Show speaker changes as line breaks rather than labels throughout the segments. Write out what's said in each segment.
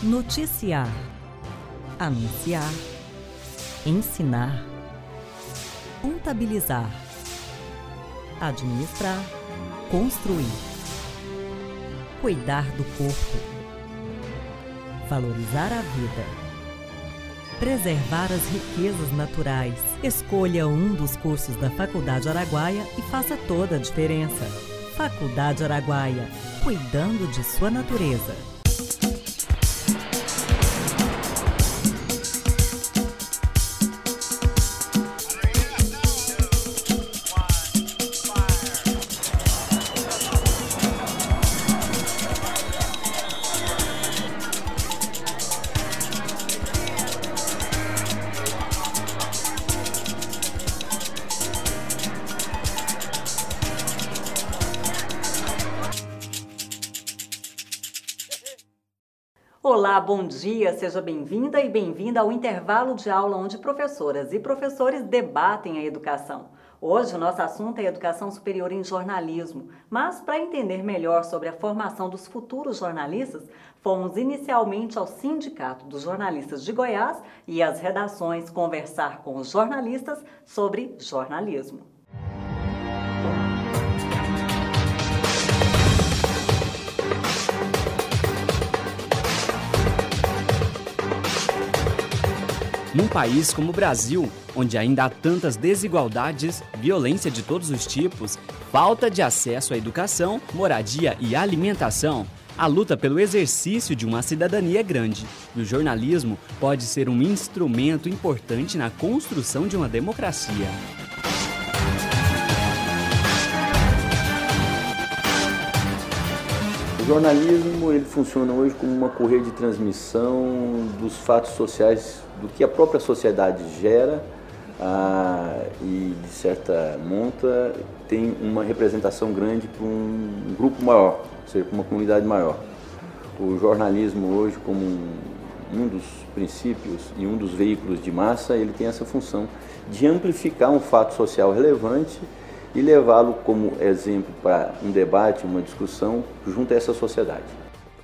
Noticiar, anunciar, ensinar, contabilizar, administrar, construir, cuidar do corpo, valorizar a vida, preservar as riquezas naturais. Escolha um dos cursos da Faculdade Araguaia e faça toda a diferença. Faculdade Araguaia, cuidando de sua natureza.
Olá, bom dia, seja bem-vinda e bem-vinda ao intervalo de aula onde professoras e professores debatem a educação. Hoje o nosso assunto é educação superior em jornalismo, mas para entender melhor sobre a formação dos futuros jornalistas, fomos inicialmente ao Sindicato dos Jornalistas de Goiás e às redações conversar com os jornalistas sobre jornalismo.
Num país como o Brasil, onde ainda há tantas desigualdades, violência de todos os tipos, falta de acesso à educação, moradia e alimentação, a luta pelo exercício de uma cidadania é grande, e o jornalismo pode ser um instrumento importante na construção de uma democracia.
O jornalismo ele funciona hoje como uma correia de transmissão dos fatos sociais, do que a própria sociedade gera e, de certa monta, tem uma representação grande para um grupo maior, ou seja, para uma comunidade maior. O jornalismo hoje, como um dos princípios e um dos veículos de massa, ele tem essa função de amplificar um fato social relevante e levá-lo como exemplo para um debate, uma discussão junto a essa sociedade.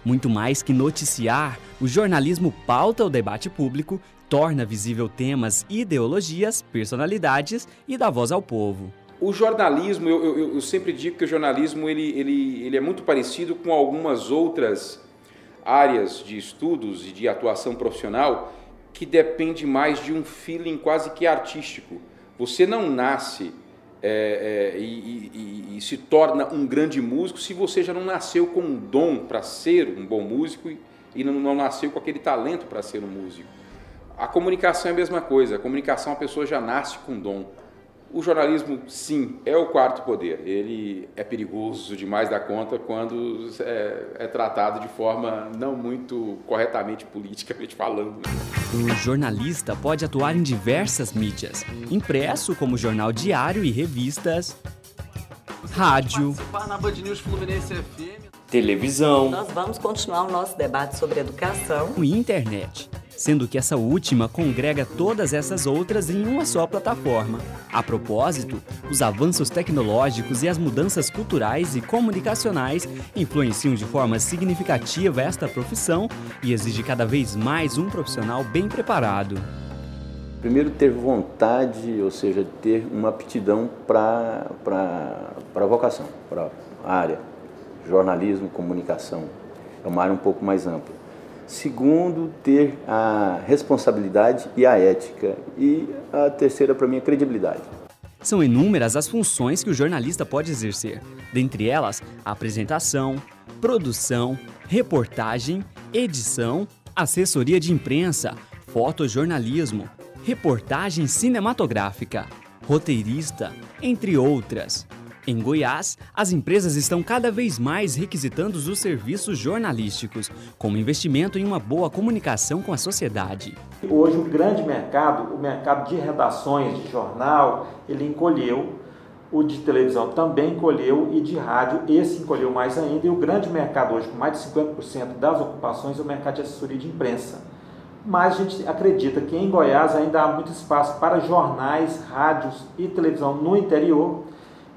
Muito mais que noticiar, o jornalismo pauta o debate público, torna visível temas, ideologias, personalidades e dá voz ao povo.
O jornalismo, eu sempre digo que o jornalismo ele é muito parecido com algumas outras áreas de estudos e de atuação profissional que depende mais de um feeling quase que artístico. Você não nasce e se torna um grande músico se você já não nasceu com um dom para ser um bom músico e não nasceu com aquele talento para ser um músico. A comunicação é a mesma coisa, a comunicação a pessoa já nasce com dom. O jornalismo, sim, é o quarto poder. Ele é perigoso demais da conta quando é tratado de forma não muito corretamente politicamente falando.
O jornalista pode atuar em diversas mídias, impresso como jornal diário e revistas, rádio,
na Band News Fluminense FM,
televisão.
Nós vamos continuar o nosso debate sobre educação
E internet, sendo que essa última congrega todas essas outras em uma só plataforma. A propósito, os avanços tecnológicos e as mudanças culturais e comunicacionais influenciam de forma significativa esta profissão e exige cada vez mais um profissional bem preparado.
Primeiro, ter vontade, ou seja, ter uma aptidão para a vocação, para a área. Jornalismo, comunicação, é uma área um pouco mais ampla. Segundo, ter a responsabilidade e a ética. E a terceira, para mim, a credibilidade.
São inúmeras as funções que o jornalista pode exercer. Dentre elas, a apresentação, produção, reportagem, edição, assessoria de imprensa, fotojornalismo, reportagem cinematográfica, roteirista, entre outras. Em Goiás, as empresas estão cada vez mais requisitando os serviços jornalísticos, como investimento em uma boa comunicação com a sociedade.
Hoje o grande mercado, o mercado de redações de jornal, ele encolheu, o de televisão também encolheu e de rádio esse encolheu mais ainda. E o grande mercado hoje, com mais de 50% das ocupações, é o mercado de assessoria de imprensa. Mas a gente acredita que em Goiás ainda há muito espaço para jornais, rádios e televisão no interior.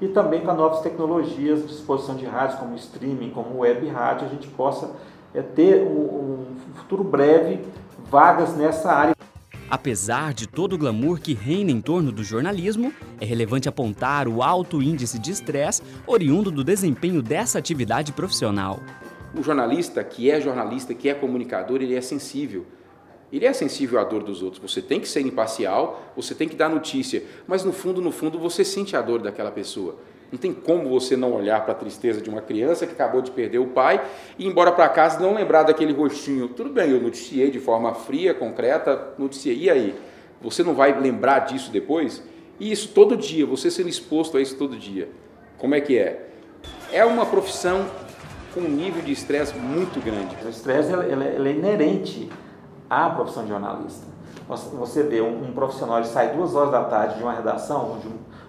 E também com as novas tecnologias de exposição de rádios, como streaming, como web rádio, a gente possa ter um futuro breve, vagas nessa área.
Apesar de todo o glamour que reina em torno do jornalismo, é relevante apontar o alto índice de estresse oriundo do desempenho dessa atividade profissional.
O jornalista, que é comunicador, ele é sensível. Ele é sensível à dor dos outros. Você tem que ser imparcial, você tem que dar notícia, mas no fundo, você sente a dor daquela pessoa. Não tem como você não olhar para a tristeza de uma criança que acabou de perder o pai e ir embora para casa e não lembrar daquele rostinho. Tudo bem, eu noticiei de forma fria, concreta, noticiei. E aí? Você não vai lembrar disso depois? E isso todo dia, você sendo exposto a isso todo dia. Como é que é? É uma profissão com um nível de estresse muito grande.
O estresse ele é inerente à profissão de jornalista. Você vê um profissional, ele sai 2 horas da tarde de uma redação,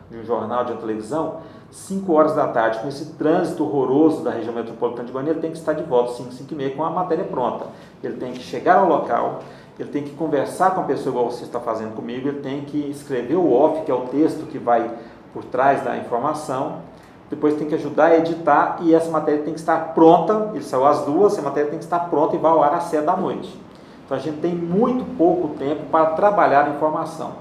de um jornal, de uma televisão, 5 horas da tarde, com esse trânsito horroroso da região metropolitana de Goiânia, ele tem que estar de volta 5, 5 e meia com a matéria pronta. Ele tem que chegar ao local, ele tem que conversar com a pessoa igual você está fazendo comigo, ele tem que escrever o off, que é o texto que vai por trás da informação, depois tem que ajudar a editar e essa matéria tem que estar pronta, ele saiu às 2, essa matéria tem que estar pronta e vai ao ar às 7 da noite. Então a gente tem muito pouco tempo para trabalhar a informação.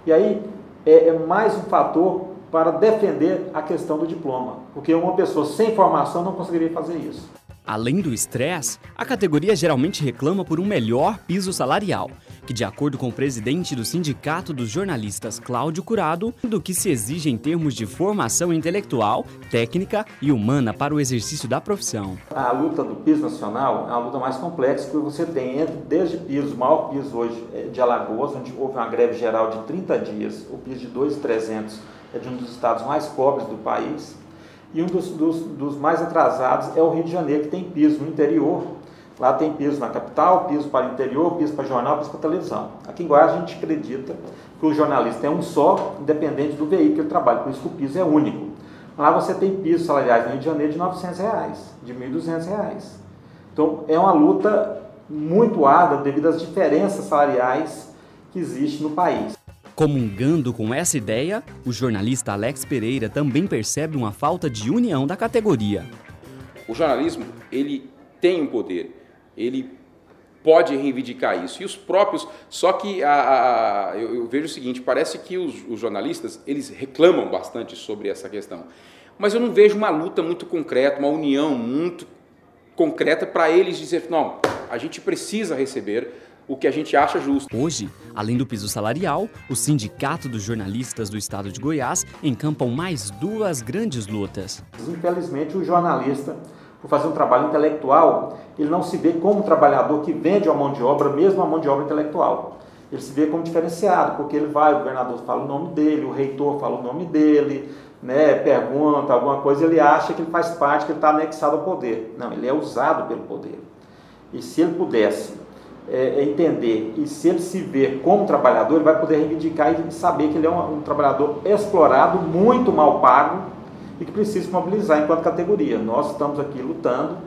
E aí é mais um fator para defender a questão do diploma, porque uma pessoa sem formação não conseguiria fazer isso.
Além do estresse, a categoria geralmente reclama por um melhor piso salarial, que, de acordo com o presidente do Sindicato dos Jornalistas, Cláudio Curado, do que se exige em termos de formação intelectual, técnica e humana para o exercício da profissão.
A luta do piso nacional é uma luta mais complexa, porque você tem desde piso, o maior piso hoje é de Alagoas, onde houve uma greve geral de 30 dias, o piso de 2.300 é de um dos estados mais pobres do país, e um dos mais atrasados é o Rio de Janeiro, que tem piso no interior. Lá tem piso na capital, piso para o interior, piso para jornal, piso para televisão. Aqui em Goiás a gente acredita que o jornalista é um só, independente do veículo que ele trabalha, por isso que o piso é único. Lá você tem pisos salariais no Rio de Janeiro de R$900, de R$1.200. Então é uma luta muito árdua devido às diferenças salariais que existem no país.
Comungando com essa ideia, o jornalista Alex Pereira também percebe uma falta de união da categoria.
O jornalismo, ele tem um poder, ele pode reivindicar isso. E os próprios, só que eu vejo o seguinte, parece que os jornalistas, eles reclamam bastante sobre essa questão. Mas eu não vejo uma luta muito concreta, uma união muito concreta para eles dizer, não, a gente precisa receber o que a gente acha justo.
Hoje, além do piso salarial, o Sindicato dos Jornalistas do Estado de Goiás encampam mais 2 grandes lutas.
Infelizmente, o jornalista, por fazer um trabalho intelectual, ele não se vê como um trabalhador que vende uma mão de obra, mesmo uma mão de obra intelectual. Ele se vê como diferenciado, porque ele vai, o governador fala o nome dele, o reitor fala o nome dele, né, pergunta alguma coisa, ele acha que ele faz parte, que ele está anexado ao poder. Não, ele é usado pelo poder. E se ele pudesse entender, e se ele se ver como trabalhador, ele vai poder reivindicar e saber que ele é um trabalhador explorado, muito mal pago e que precisa se mobilizar enquanto categoria. Nós estamos aqui lutando,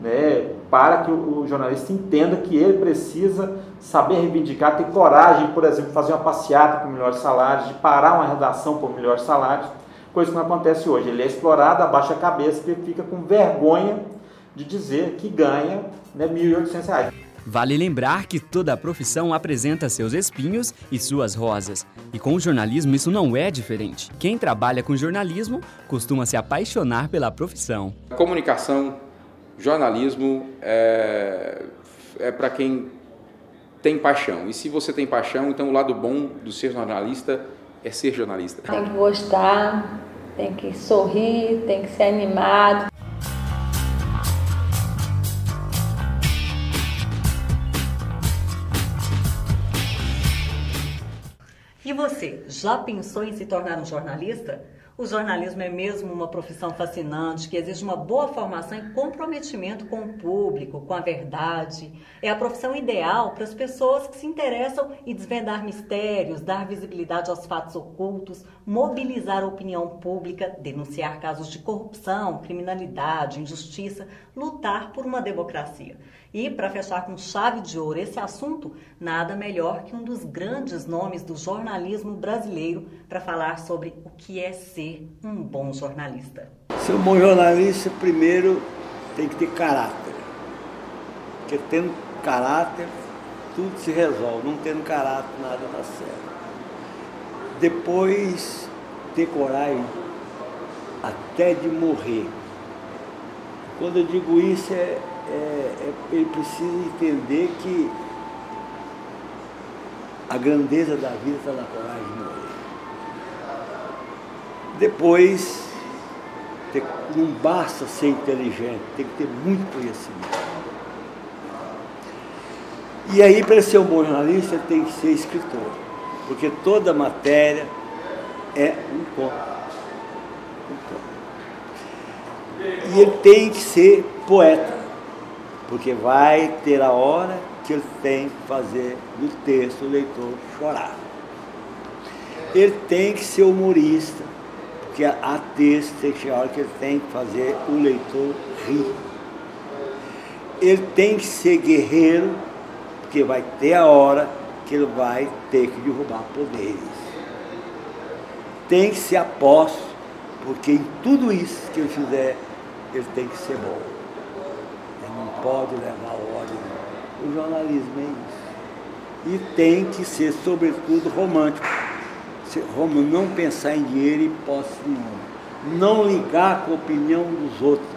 né, para que o jornalista entenda que ele precisa saber reivindicar, ter coragem, por exemplo, de fazer uma passeata por melhores salários, de parar uma redação por melhores salários, coisa que não acontece hoje. Ele é explorado, abaixa a cabeça, porque fica com vergonha de dizer que ganha, né, R$1.800.
Vale lembrar que toda a profissão apresenta seus espinhos e suas rosas. E com o jornalismo isso não é diferente. Quem trabalha com jornalismo costuma se apaixonar pela profissão.
Comunicação, jornalismo é para quem tem paixão. E se você tem paixão, então o lado bom do ser jornalista é ser jornalista.
Tem que gostar, tem que sorrir, tem que ser animado.
E você, já pensou em se tornar um jornalista? O jornalismo é mesmo uma profissão fascinante, que exige uma boa formação e comprometimento com o público, com a verdade. É a profissão ideal para as pessoas que se interessam em desvendar mistérios, dar visibilidade aos fatos ocultos, mobilizar a opinião pública, denunciar casos de corrupção, criminalidade, injustiça, lutar por uma democracia. E, para fechar com chave de ouro esse assunto, nada melhor que um dos grandes nomes do jornalismo brasileiro para falar sobre o que é ser um bom jornalista.
Ser um bom jornalista, primeiro, tem que ter caráter. Porque tendo caráter, tudo se resolve. Não tendo caráter, nada dá certo. Depois, ter coragem até de morrer. Quando eu digo isso, ele precisa entender que a grandeza da vida está na coragem de morrer. Depois, não basta ser inteligente, tem que ter muito conhecimento. E aí, para ser um bom jornalista, ele tem que ser escritor, porque toda matéria é um conto. E ele tem que ser poeta, porque vai ter a hora que ele tem que fazer do texto o leitor chorar. Ele tem que ser humorista, porque a texto tem que chegar a hora que ele tem que fazer o leitor rir. Ele tem que ser guerreiro, porque vai ter a hora que ele vai ter que derrubar poderes. Tem que ser apóstolo, porque em tudo isso que ele fizer, ele tem que ser bom. Ele não pode levar ódio. O jornalismo é isso. E tem que ser, sobretudo, romântico. Não pensar em dinheiro e posse nenhuma. Não ligar com a opinião dos outros.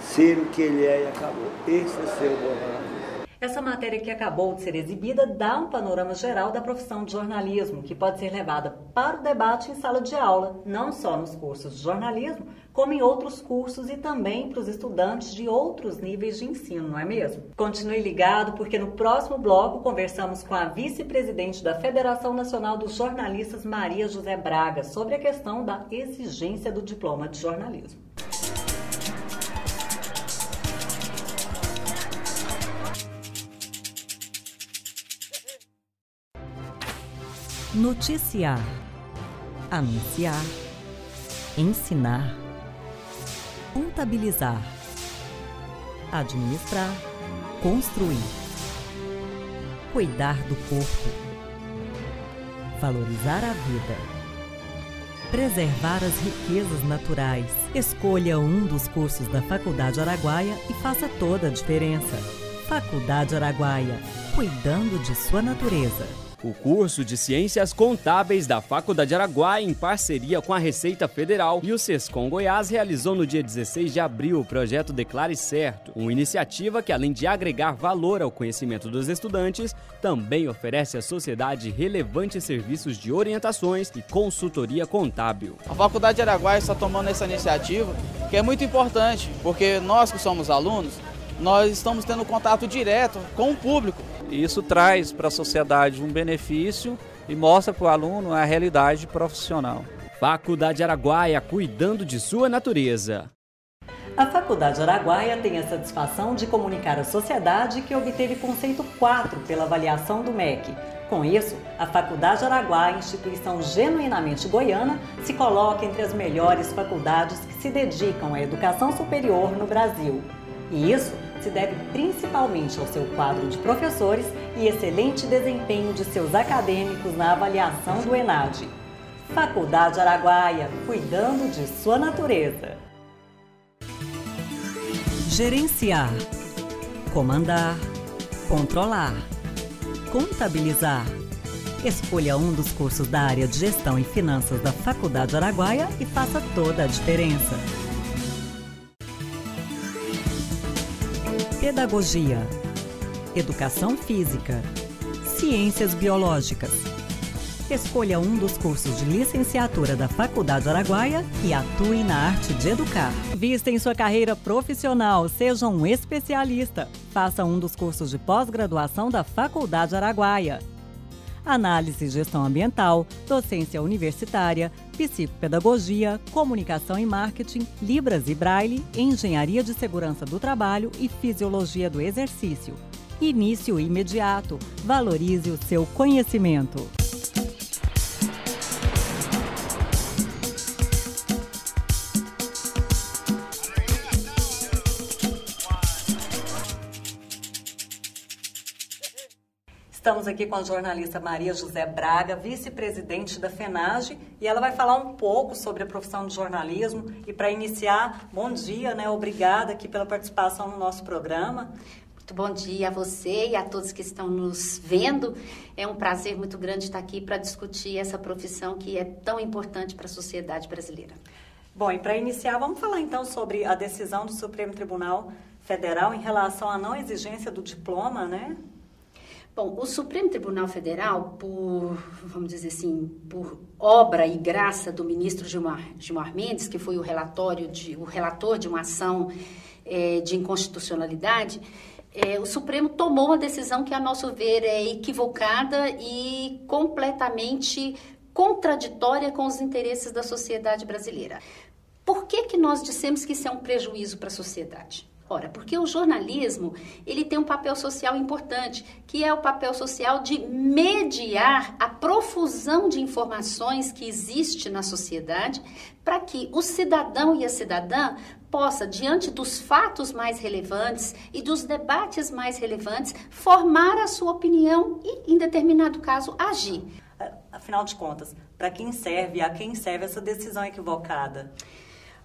Ser o que ele é e acabou. Esse é ser o bom jornalismo.
Essa matéria que acabou de ser exibida dá um panorama geral da profissão de jornalismo, que pode ser levada para o debate em sala de aula, não só nos cursos de jornalismo, como em outros cursos e também para os estudantes de outros níveis de ensino, não é mesmo? Continue ligado, porque no próximo bloco conversamos com a vice-presidente da Federação Nacional dos Jornalistas, Maria José Braga, sobre a questão da exigência do diploma de jornalismo.
Noticiar, anunciar, ensinar, contabilizar, administrar, construir, cuidar do corpo, valorizar a vida, preservar as riquezas naturais. Escolha um dos cursos da Faculdade Araguaia e faça toda a diferença. Faculdade Araguaia, cuidando de sua natureza.
O curso de Ciências Contábeis da Faculdade Araguaia, em parceria com a Receita Federal e o Sescom Goiás, realizou no dia 16 de abril o projeto Declare Certo, uma iniciativa que, além de agregar valor ao conhecimento dos estudantes, também oferece à sociedade relevantes serviços de orientações e consultoria contábil.
A Faculdade Araguaia está tomando essa iniciativa, que é muito importante, porque nós que somos alunos, nós estamos tendo contato direto com o público.
Isso traz para a sociedade um benefício e mostra para o aluno a realidade profissional.
Faculdade Araguaia, cuidando de sua natureza.
A Faculdade Araguaia tem a satisfação de comunicar à sociedade que obteve conceito 4 pela avaliação do MEC. Com isso, a Faculdade Araguaia, instituição genuinamente goiana, se coloca entre as melhores faculdades que se dedicam à educação superior no Brasil. E isso se deve principalmente ao seu quadro de professores e excelente desempenho de seus acadêmicos na avaliação do ENAD. Faculdade Araguaia, cuidando de sua natureza.
Gerenciar, comandar, controlar, contabilizar. Escolha um dos cursos da área de Gestão e Finanças da Faculdade Araguaia e faça toda a diferença. Pedagogia, Educação Física, Ciências Biológicas. Escolha um dos cursos de licenciatura da Faculdade Araguaia e atue na arte de educar. Vista em sua carreira profissional, seja um especialista. Faça um dos cursos de pós-graduação da Faculdade Araguaia. Análise e Gestão Ambiental, Docência Universitária, Psicopedagogia, Comunicação e Marketing, Libras e Braille, Engenharia de Segurança do Trabalho e Fisiologia do Exercício. Início imediato. Valorize o seu conhecimento.
Estamos aqui com a jornalista Maria José Braga, vice-presidente da FENAGE, e ela vai falar um pouco sobre a profissão de jornalismo. E para iniciar, bom dia, né? Obrigada aqui pela participação no nosso programa.
Muito bom dia a você e a todos que estão nos vendo. É um prazer muito grande estar aqui para discutir essa profissão que é tão importante para a sociedade brasileira.
Bom, e para iniciar, vamos falar então sobre a decisão do Supremo Tribunal Federal em relação à não exigência do diploma, né?
Bom, o Supremo Tribunal Federal, vamos dizer assim, por obra e graça do ministro Gilmar Mendes, que foi o relator de uma ação de inconstitucionalidade, o Supremo tomou uma decisão que, a nosso ver, é equivocada e completamente contraditória com os interesses da sociedade brasileira. Por que nós dissemos que isso é um prejuízo para a sociedade? Ora, porque o jornalismo, ele tem um papel social importante, que é o papel social de mediar a profusão de informações que existe na sociedade, para que o cidadão e a cidadã possa, diante dos fatos mais relevantes e dos debates mais relevantes, formar a sua opinião e, em determinado caso, agir.
Afinal de contas, para quem serve, a quem serve essa decisão equivocada?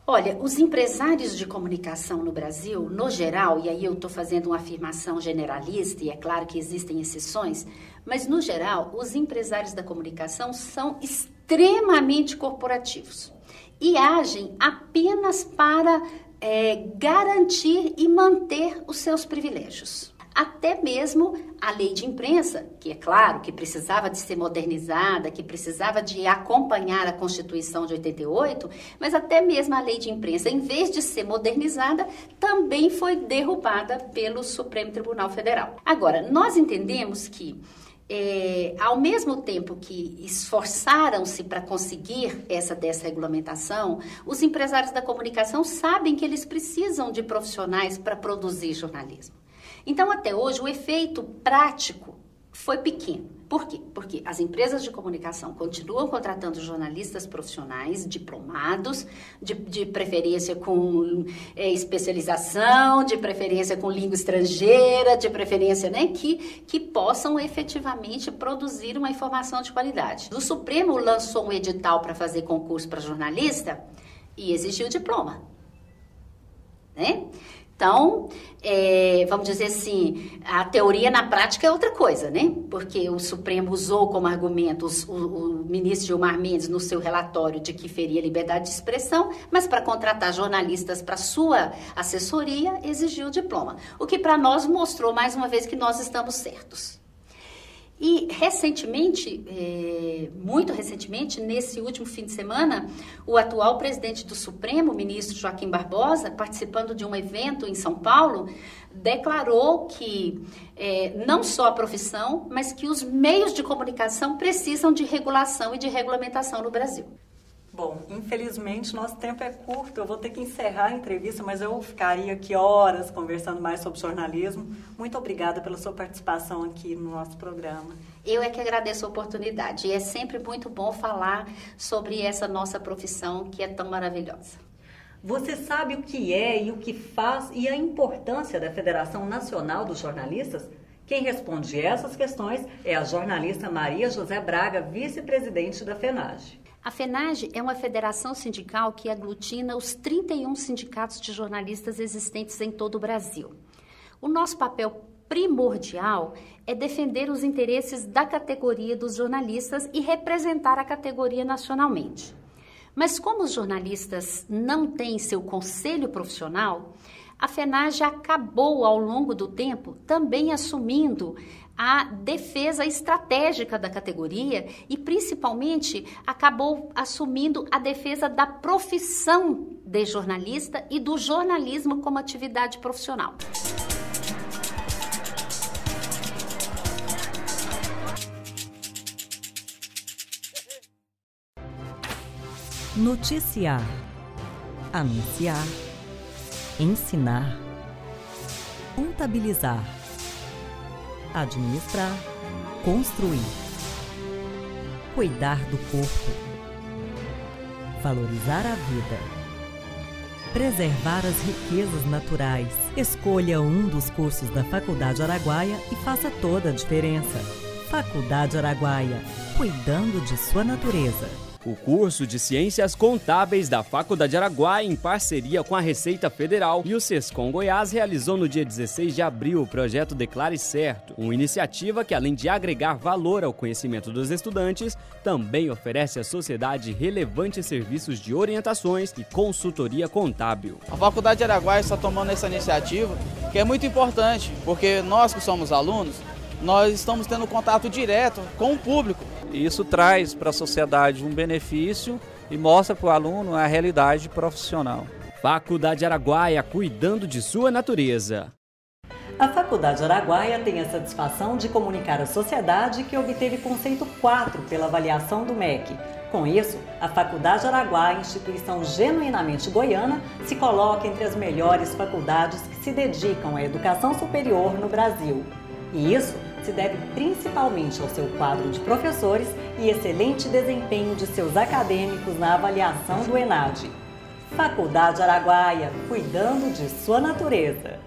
Olha, os empresários de comunicação no Brasil, no geral, e aí eu estou fazendo uma afirmação generalista, e é claro que existem exceções, mas no geral, os empresários da comunicação são extremamente corporativos e agem apenas para garantir e manter os seus privilégios. Até mesmo a lei de imprensa, que é claro que precisava de ser modernizada, que precisava de acompanhar a Constituição de 88, mas até mesmo a lei de imprensa, em vez de ser modernizada, também foi derrubada pelo Supremo Tribunal Federal. Agora, nós entendemos que ao mesmo tempo que esforçaram-se para conseguir essa desregulamentação, os empresários da comunicação sabem que eles precisam de profissionais para produzir jornalismo. Então, até hoje, o efeito prático foi pequeno. Por quê? Porque as empresas de comunicação continuam contratando jornalistas profissionais, diplomados, de preferência com especialização, de preferência com língua estrangeira, de preferência, né, que possam efetivamente produzir uma informação de qualidade. O Supremo lançou um edital para fazer concurso para jornalista e exigiu diploma, né? Então, vamos dizer assim, a teoria na prática é outra coisa, né? Porque o Supremo usou como argumento o ministro Gilmar Mendes no seu relatório de que feria liberdade de expressão, mas para contratar jornalistas para sua assessoria exigiu o diploma. O que para nós mostrou mais uma vez que nós estamos certos. E recentemente, muito recentemente, nesse último fim de semana, o atual presidente do Supremo, o ministro Joaquim Barbosa, participando de um evento em São Paulo, declarou que não só a profissão, mas que os meios de comunicação precisam de regulação e de regulamentação no Brasil.
Bom, infelizmente nosso tempo é curto, eu vou ter que encerrar a entrevista, mas eu ficaria aqui horas conversando mais sobre jornalismo. Muito obrigada pela sua participação aqui no nosso programa.
Eu é que agradeço a oportunidade e é sempre muito bom falar sobre essa nossa profissão que é tão maravilhosa.
Você sabe o que é e o que faz e a importância da Federação Nacional dos Jornalistas? Quem responde essas questões é a jornalista Maria José Braga, vice-presidente da FENAGE.
A FENAGE é uma federação sindical que aglutina os 31 sindicatos de jornalistas existentes em todo o Brasil. O nosso papel primordial é defender os interesses da categoria dos jornalistas e representar a categoria nacionalmente. Mas como os jornalistas não têm seu conselho profissional, a FENAGE acabou, ao longo do tempo, também assumindo a defesa estratégica da categoria e, principalmente, acabou assumindo a defesa da profissão de jornalista e do jornalismo como atividade profissional.
Noticiar, anunciar, ensinar, contabilizar, administrar, construir, cuidar do corpo, valorizar a vida, preservar as riquezas naturais. Escolha um dos cursos da Faculdade Araguaia e faça toda a diferença. Faculdade Araguaia, cuidando de sua natureza.
O curso de Ciências Contábeis da Faculdade Araguaia, em parceria com a Receita Federal e o Sescom Goiás, realizou no dia 16 de abril o projeto Declare Certo, uma iniciativa que, além de agregar valor ao conhecimento dos estudantes, também oferece à sociedade relevantes serviços de orientações e consultoria contábil.
A Faculdade Araguaia está tomando essa iniciativa, que é muito importante, porque nós que somos alunos, nós estamos tendo contato direto com o público.
Isso traz para a sociedade um benefício e mostra para o aluno a realidade profissional.
Faculdade Araguaia, cuidando de sua natureza.
A Faculdade Araguaia tem a satisfação de comunicar à sociedade que obteve conceito 4 pela avaliação do MEC. Com isso, a Faculdade Araguaia, instituição genuinamente goiana, se coloca entre as melhores faculdades que se dedicam à educação superior no Brasil. E isso se deve principalmente ao seu quadro de professores e excelente desempenho de seus acadêmicos na avaliação do ENAD. Faculdade Araguaia, cuidando de sua natureza.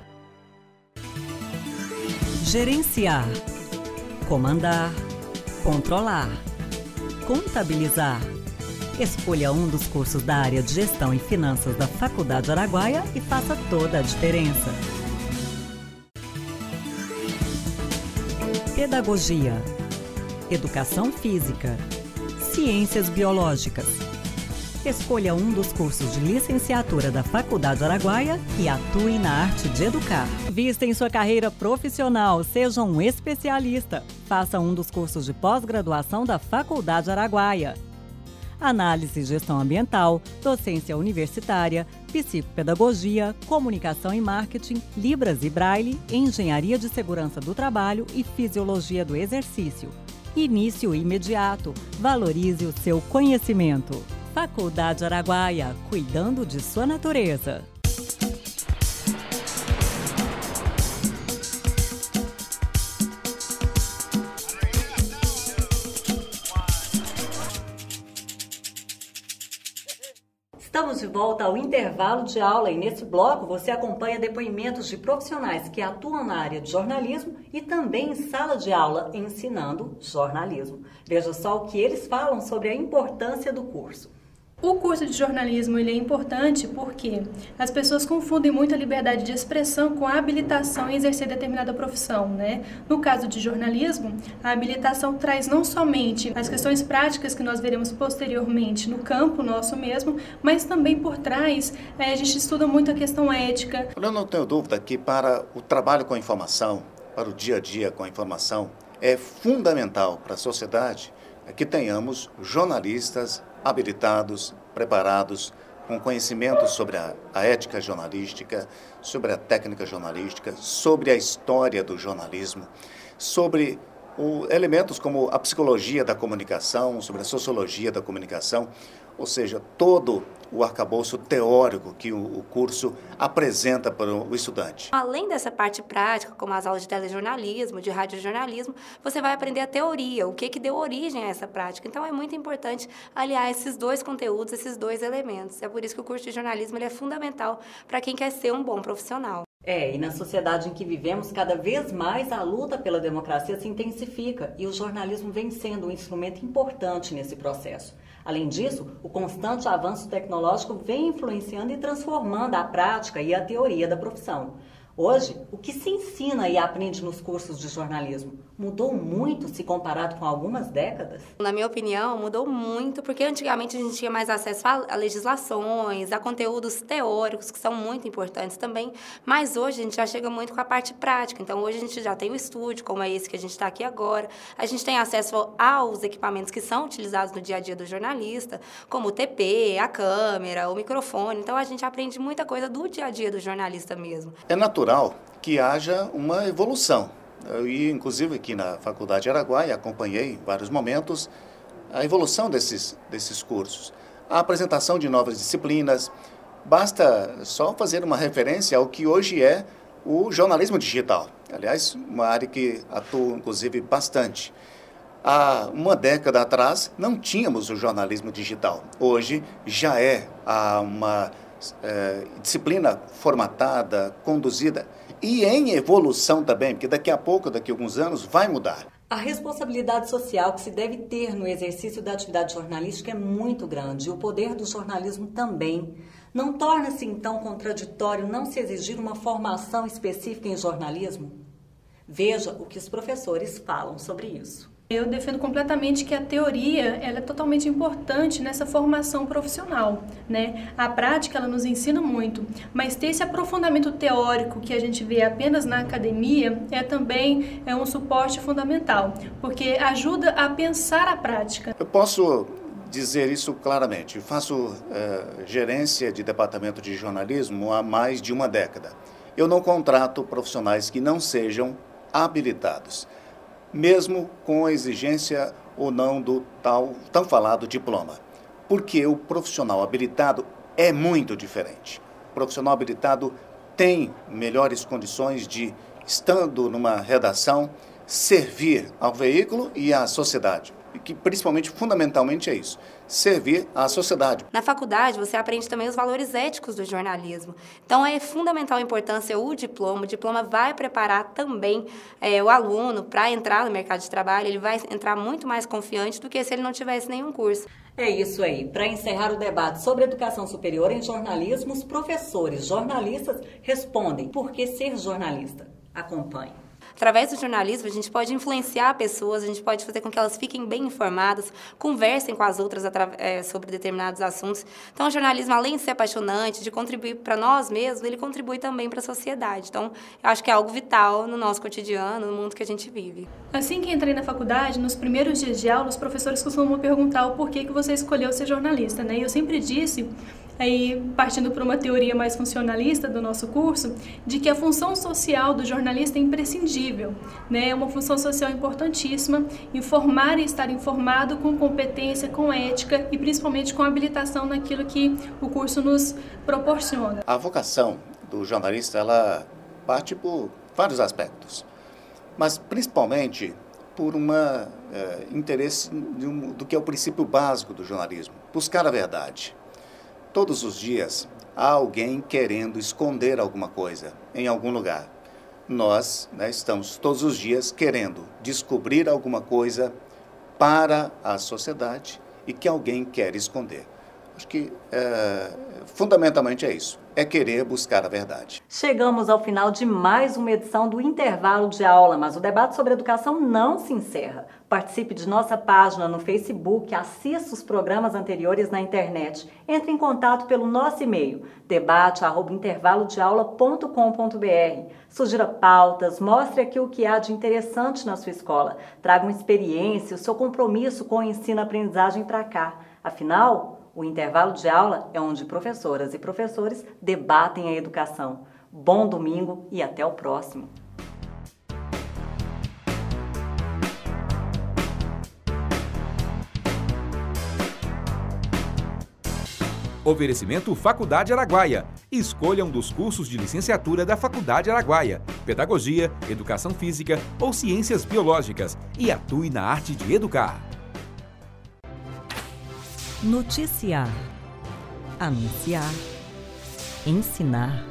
Gerenciar, comandar, controlar, contabilizar. Escolha um dos cursos da área de Gestão e Finanças da Faculdade Araguaia e faça toda a diferença. Pedagogia, Educação Física, Ciências Biológicas. Escolha um dos cursos de licenciatura da Faculdade Araguaia e atue na arte de educar. Vista em sua carreira profissional, seja um especialista. Faça um dos cursos de pós-graduação da Faculdade Araguaia. Análise e Gestão Ambiental, Docência Universitária, Psicopedagogia, Comunicação e Marketing, Libras e Braille, Engenharia de Segurança do Trabalho e Fisiologia do Exercício. Início imediato. Valorize o seu conhecimento. Faculdade Araguaia, cuidando de sua natureza.
Estamos de volta ao intervalo de aula e nesse bloco você acompanha depoimentos de profissionais que atuam na área de jornalismo e também em sala de aula ensinando jornalismo. Veja só o que eles falam sobre a importância do curso.
O curso de jornalismo ele é importante porque as pessoas confundem muito a liberdade de expressão com a habilitação em exercer determinada profissão, né? No caso de jornalismo, a habilitação traz não somente as questões práticas que nós veremos posteriormente no campo nosso mesmo, mas também por trás a gente estuda muito a questão ética.
Eu não tenho dúvida que para o trabalho com a informação, para o dia a dia com a informação, é fundamental para a sociedade que tenhamos jornalistas habilitados, preparados, com conhecimento sobre a ética jornalística, sobre a técnica jornalística, sobre a história do jornalismo, sobre elementos como a psicologia da comunicação, sobre a sociologia da comunicação, ou seja, todo o arcabouço teórico que o curso apresenta para o estudante.
Além dessa parte prática, como as aulas de telejornalismo, de radiojornalismo, você vai aprender a teoria, o que deu origem a essa prática. Então, é muito importante aliar esses dois conteúdos, esses dois elementos. É por isso que o curso de jornalismo ele é fundamental para quem quer ser um bom profissional.
E na sociedade em que vivemos, cada vez mais a luta pela democracia se intensifica e o jornalismo vem sendo um instrumento importante nesse processo. Além disso, o constante avanço tecnológico vem influenciando e transformando a prática e a teoria da profissão. Hoje, o que se ensina e aprende nos cursos de jornalismo mudou muito se comparado com algumas décadas?
Na minha opinião, mudou muito, porque antigamente a gente tinha mais acesso a legislações, a conteúdos teóricos, que são muito importantes também, mas hoje a gente já chega muito com a parte prática. Então, hoje a gente já tem o estúdio, como é esse que a gente está aqui agora, a gente tem acesso aos equipamentos que são utilizados no dia a dia do jornalista, como o TP, a câmera, o microfone. Então, a gente aprende muita coisa do dia a dia do jornalista mesmo.
É natural que haja uma evolução. Eu, inclusive, aqui na Faculdade Araguaia, acompanhei em vários momentos a evolução desses cursos. A apresentação de novas disciplinas. Basta só fazer uma referência ao que hoje é o jornalismo digital. Aliás, uma área que atuo, inclusive, bastante. Há uma década atrás, não tínhamos o jornalismo digital. Hoje, já é uma disciplina formatada, conduzida e em evolução também, porque daqui a pouco, daqui a alguns anos, vai mudar.
A responsabilidade social que se deve ter no exercício da atividade jornalística é muito grande e o poder do jornalismo também. Não torna-se então contraditório não se exigir uma formação específica em jornalismo? Veja o que os professores falam sobre isso.
Eu defendo completamente que a teoria ela é totalmente importante nessa formação profissional, né? A prática ela nos ensina muito, mas ter esse aprofundamento teórico que a gente vê apenas na academia também um suporte fundamental, porque ajuda a pensar a prática.
Eu posso dizer isso claramente. Eu faço gerência de departamento de jornalismo há mais de uma década. Eu não contrato profissionais que não sejam habilitados, mesmo com a exigência ou não do tão falado diploma. Porque o profissional habilitado é muito diferente. O profissional habilitado tem melhores condições de, estando numa redação, servir ao veículo e à sociedade. E que principalmente, fundamentalmente, é isso, servir à sociedade.
Na faculdade, você aprende também os valores éticos do jornalismo. Então, é fundamental a importância o diploma vai preparar também o aluno para entrar no mercado de trabalho, ele vai entrar muito mais confiante do que se ele não tivesse nenhum curso.
É isso aí. Para encerrar o debate sobre educação superior em jornalismo, os professores jornalistas respondem por que ser jornalista. Acompanhe.
Através do jornalismo, a gente pode influenciar pessoas, a gente pode fazer com que elas fiquem bem informadas, conversem com as outras sobre determinados assuntos. Então, o jornalismo, além de ser apaixonante, de contribuir para nós mesmos, ele contribui também para a sociedade. Então, eu acho que é algo vital no nosso cotidiano, no mundo que a gente vive.
Assim que entrei na faculdade, nos primeiros dias de aula, os professores costumam perguntar o porquê que você escolheu ser jornalista, né? E eu sempre disse, aí partindo para uma teoria mais funcionalista do nosso curso, de que a função social do jornalista é imprescindível, né? É uma função social importantíssima, informar e estar informado com competência, com ética e principalmente com habilitação naquilo que o curso nos proporciona.
A vocação do jornalista, ela parte por vários aspectos, mas principalmente por interesse do que é o princípio básico do jornalismo, buscar a verdade. Todos os dias há alguém querendo esconder alguma coisa em algum lugar. Nós estamos todos os dias querendo descobrir alguma coisa para a sociedade e que alguém quer esconder. Acho que fundamentalmente é isso, é querer buscar a verdade.
Chegamos ao final de mais uma edição do Intervalo de Aula, mas o debate sobre educação não se encerra. Participe de nossa página no Facebook, assista os programas anteriores na internet. Entre em contato pelo nosso e-mail, debate@intervalodeaula.com.br. Sugira pautas, mostre aqui o que há de interessante na sua escola. Traga uma experiência, o seu compromisso com o ensino-aprendizagem para cá. Afinal, o intervalo de aula é onde professoras e professores debatem a educação. Bom domingo e até o próximo.
Oferecimento Faculdade Araguaia. Escolha um dos cursos de licenciatura da Faculdade Araguaia, Pedagogia, Educação Física ou Ciências Biológicas e atue na arte de educar.
Noticiar, anunciar, ensinar,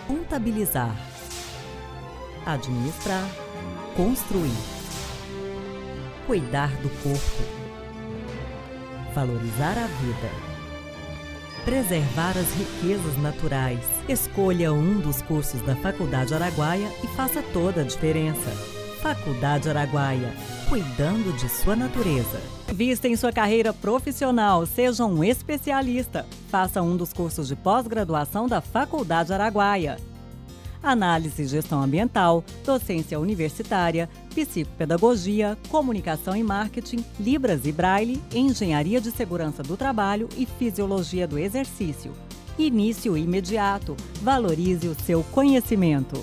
contabilizar, administrar, construir, cuidar do corpo, valorizar a vida, preservar as riquezas naturais. Escolha um dos cursos da Faculdade Araguaia e faça toda a diferença. Faculdade Araguaia, cuidando de sua natureza. Vista em sua carreira profissional, seja um especialista. Faça um dos cursos de pós-graduação da Faculdade Araguaia. Análise e gestão ambiental, docência universitária, psicopedagogia, comunicação e marketing, Libras e Braille, engenharia de segurança do trabalho e fisiologia do exercício. Início imediato. Valorize o seu conhecimento.